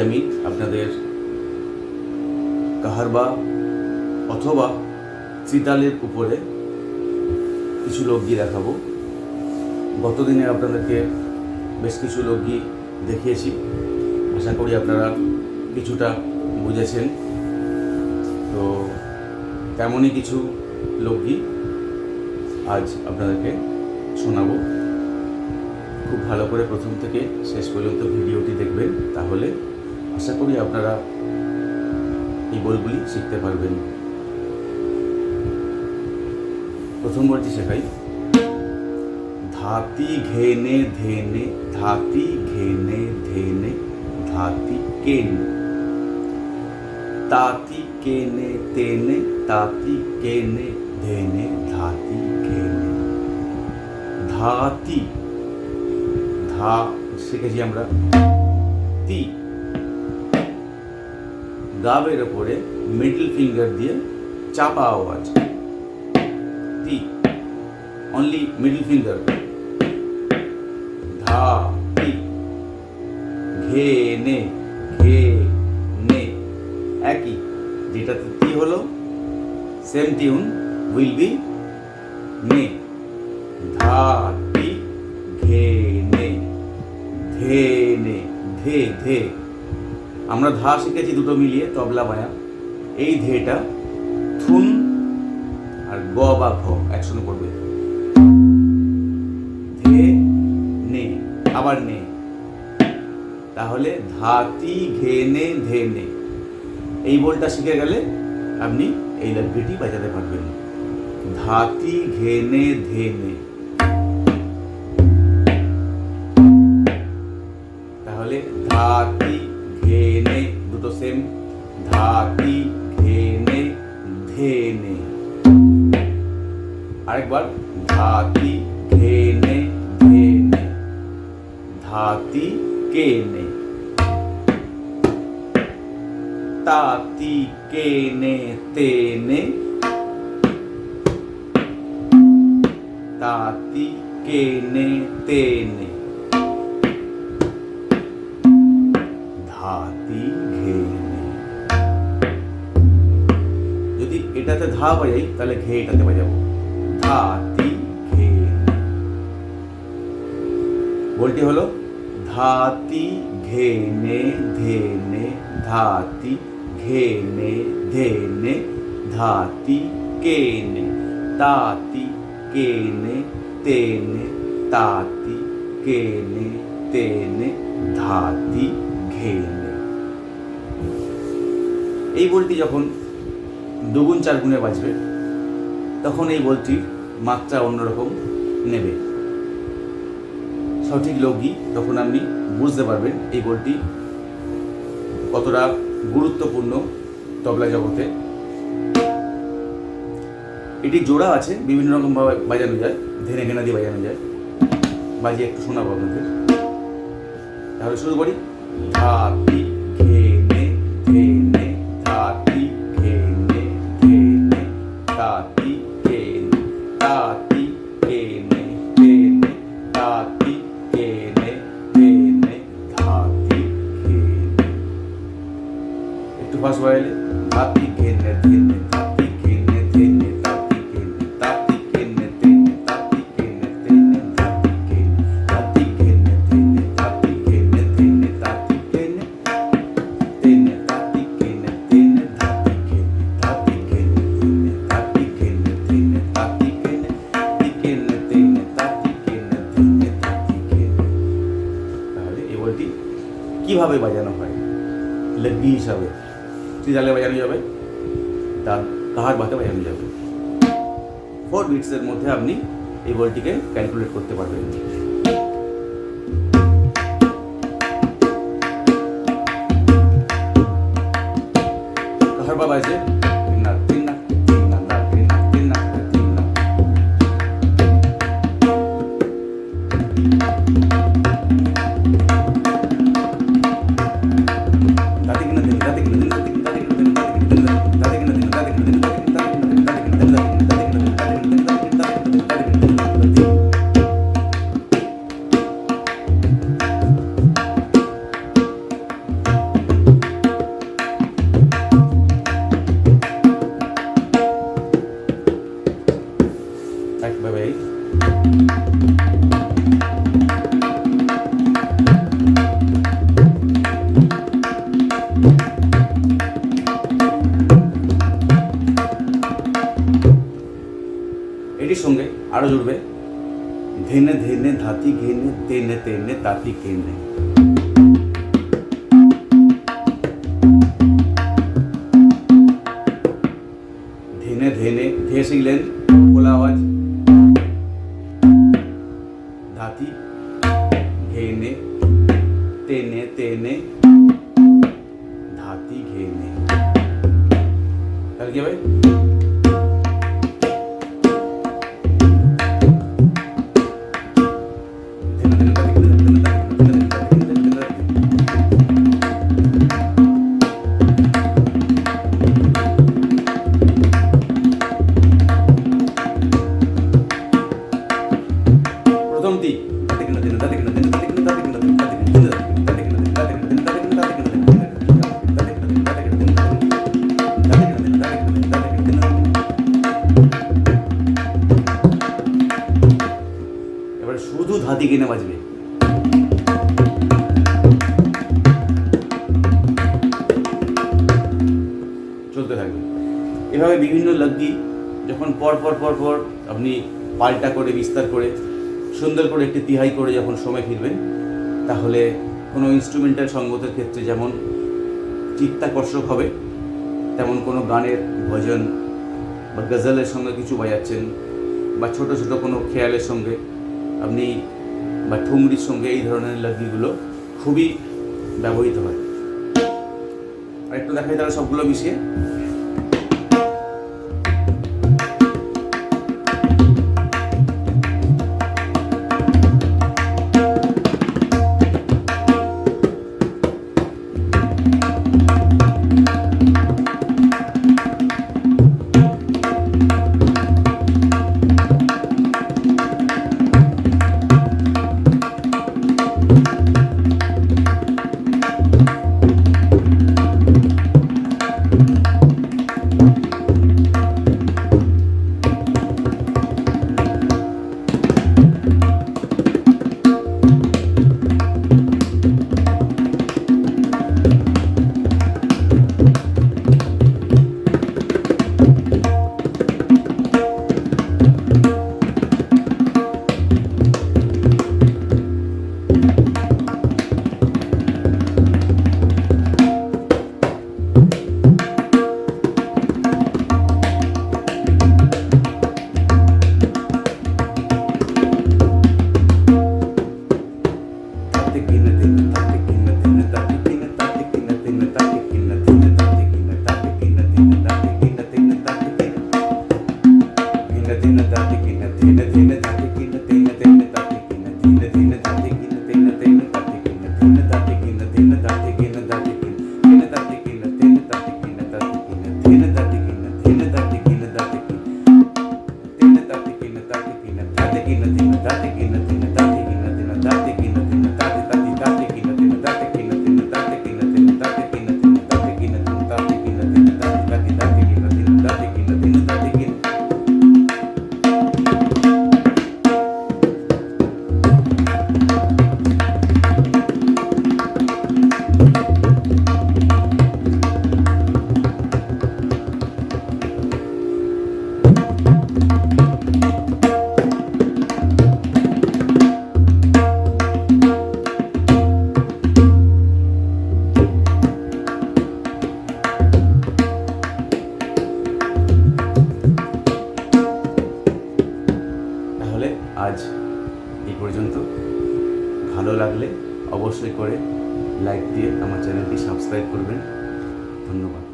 আমি আপনাদের কাহারবা অথবা ত্রিতালের উপরে কিছু লোকগীত দেখাবো। গতদিনে আপনাদেরকে বেশ কিছু লোকগীত দেখিয়েছি, আশা করি আপনারা কিছুটা বুঝেছেন। তো তেমনই কিছু লোকগীত আজ আপনাদেরকে শোনাবো। খুব ভালো করে প্রথম থেকে শেষ পর্যন্ত ভিডিওটি দেখবেন, তাহলে আশা করি আপনারা এই বইগুলি শিখতে পারবেন। প্রথম বলটি শেখাই। ধাতি ঘেনে ধেনে, ধাতি ঘেনে ধেনে, ধাতি কেনে, তাতি কেনে তেনে, তাতি কেনে ধেনে, ধাতি ঘেনে। ধাতি ধা শিখেছি আমরা। তি গাবের ওপরে মিডল ফিঙ্গার দিয়ে চাপা আওয়াজ। তি অনলি মিডল ফিঙ্গার। ধা তি ঘে নে, ঘে নে একই, যেটাতে তি হলো সেম টিউন উইল বি নে। ধা তি ঘে নে, ধে নে, ধে ধে। আমরা ধা শিখেছি দুটো মিলিয়ে তবলা বায়া। এই ধেটা থুন আর গ বা ঘ একসঙ্গে পড়বে। ধে নে, আবার নে, তাহলে ধাতি ঘেনে ধেনে। এই বলটা শিখে গেলে আপনি এই লগ্গিটি বাজাতে পারবেন। ধাতি ঘেনে ধেনে, তাহলে ধাতি ঘেনে দুটো সেম। ধাতি ঘেনে ধেনে। আরেকবার ধাতি ঘেনে ধেনে, ধাতি কেনে, তাতি কেনে তেনে, তাতি কেনে তেনে, ধাতি ঘেনে। যদি এটাতে ধা বাজাই তাহলে ঘে এটাতে বাজাবো। ধাতি ঘেনে। বলটি হলো ধাতি ঘেনে ধেনে, ধাতি ঘেনে ধেনে, ধাতি কেনে, তাতি কেনে তেনে, তাতি কেনে তেনে, ধাতি ঘেনে। এই বলটি যখন দুগুণ চার গুণে বাজবে তখন এই বলটির মাত্রা অন্যরকম নেবে। সঠিক লোকগীত তখন আপনি বুঝতে পারবেন এই বলটি কতটা গুরুত্বপূর্ণ তবলা জগতে। এটি জোড়া আছে, বিভিন্ন রকমভাবে বাজানো যায়, ধেনে ঘেনা দিয়ে বাজানো যায়। বাজিয়ে একটু শোনাবো আপনাদের। তাহলে শুরু করি। ধাতি ঘেনে ধেনে, ধাতি ঘেনে ধেনে, তাতি কেনে, তাতি কেনে তেনে, তাতি কেনে তেনে, ধাতি ঘেনে। একটু ফাস্ট বাজালে। ধাতি ঘেনে ধেনে, ধাতি ঘেনে ধেনে, তাতি কেনে, তাতি কেনে তেনে, তাতি কেনে তেনে, ধাতি কেনে, তাতি কেনে তেনে, তাতি কেনে তেনে, তাতি কেনে তেনে, তাতি কেনে তেনে, ধাতি কেনে, তাতি কেনে তেনে, তাতি কেনে তেনে, তাতি কেনে, তাতি কেনে তেনে, তাতি কেনে তেনে, তাতি কেনে। তাহলে এই বলটি কিভাবে বাজানো হয় লগ্গি হিসাবে? ত্রিতালে বাজানো যাবে, তার কাহারবাতে বাজানো যাবে। 4 বিটসের মধ্যে আপনি এই বলটিকে ক্যালকুলেট করতে পারবেন। কাহারবা বাজে তিন না তিন না তিন না না তিন না তিন না তিন না। দাতি কিনা দিন, দাতি কিনা দিন, দাতি কিনা দিন, দাতি কিনা দিন, দাতি কিনা দিন, দাতি কিনা দিন, দাতি কিনা দিন, দাতি কিনা দিন, দাতি কিনা দিন, দাতি কিনা দিন, দাতি কিনা দিন, দাতি কিনা দিন, দাতি কিনা দিন, দাতি কিনা দিন, দাতি কিনা দিন। এটির সঙ্গে আরও জুড়বে ধেনে ধেনে ধাতি ঘেনে তেনে তেনে তাতি কেনে। ধেনে ধেনে ধে শিখলেন খোলা আওয়াজ, ধাতি ঘেনে তেনে তেনে ধাতি ঘেনে। তাহলে কি হবে? প্রথম টি এবার শুধু ধাতি কিনে বাজবে। চলতে থাকবে এভাবে বিভিন্ন লগ্গি যখন পর পর পর পর আপনি পাল্টা করে বিস্তার করে সুন্দর করে একটি তিহাই করে যখন সময় ফিরবেন, তাহলে কোনো ইনস্ট্রুমেন্টাল সঙ্গতের ক্ষেত্রে যেমন চিত্তাকর্ষক হবে, তেমন কোনো গানের ভজন বা গজলের সঙ্গে কিছু বাজাচ্ছেন বা ছোট ছোট কোনো খেয়ালের সঙ্গে আপনি বা ঠুমরির সঙ্গে এই ধরনের লগ্গিগুলো খুবই ব্যবহৃত হয়। আর একটু দেখাই তারা সবগুলো মিশিয়ে। আজ এই পর্যন্ত। ভালো লাগলে অবশ্যই করে লাইক দিয়ে আমার চ্যানেলটি সাবস্ক্রাইব করবেন। ধন্যবাদ।